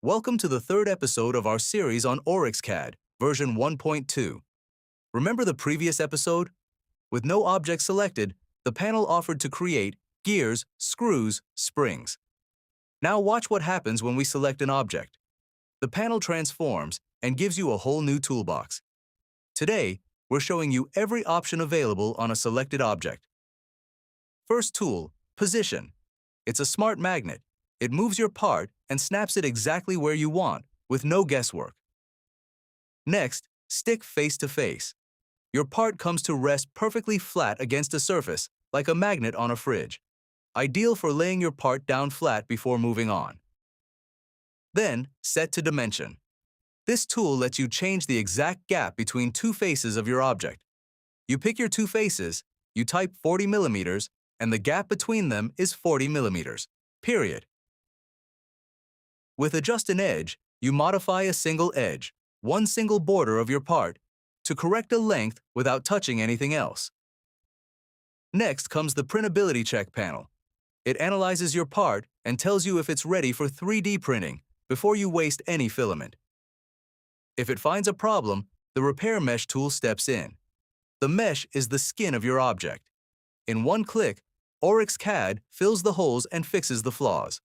Welcome to the third episode of our series on ORYX CAD, version 1.2. Remember the previous episode? With no object selected, the panel offered to create gears, screws, springs. Now watch what happens when we select an object. The panel transforms and gives you a whole new toolbox. Today, we're showing you every option available on a selected object. First tool, Position. It's a smart magnet. It moves your part and snaps it exactly where you want, with no guesswork. Next, Stick Face to Face. Your part comes to rest perfectly flat against a surface, like a magnet on a fridge. Ideal for laying your part down flat before moving on. Then, Set to Dimension. This tool lets you change the exact gap between two faces of your object. You pick your two faces, you type 40 millimeters, and the gap between them is 40 millimeters, period. With Adjust an Edge, you modify a single edge, one single border of your part, to correct a length without touching anything else. Next comes the Printability Check panel. It analyzes your part and tells you if it's ready for 3D printing before you waste any filament. If it finds a problem, the Repair Mesh tool steps in. The mesh is the skin of your object. In one click, ORYXCAD fills the holes and fixes the flaws.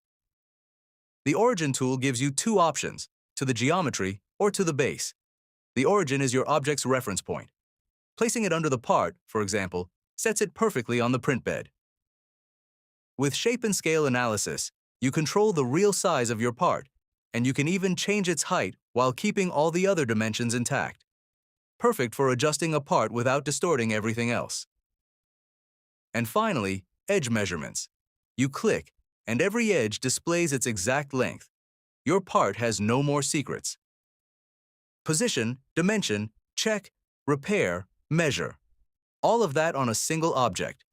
The Origin tool gives you two options, to the geometry or to the base. The origin is your object's reference point. Placing it under the part, for example, sets it perfectly on the print bed. With Shape and Scale Analysis, you control the real size of your part, and you can even change its height while keeping all the other dimensions intact. Perfect for adjusting a part without distorting everything else. And finally, Edge Measurements. You click, and every edge displays its exact length. Your part has no more secrets. Position, dimension, check, repair, measure. All of that on a single object.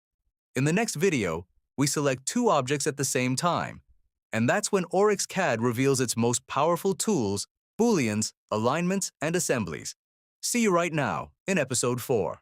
In the next video, we select two objects at the same time. And that's when ORYXCAD reveals its most powerful tools, booleans, alignments, and assemblies. See you right now in episode 4.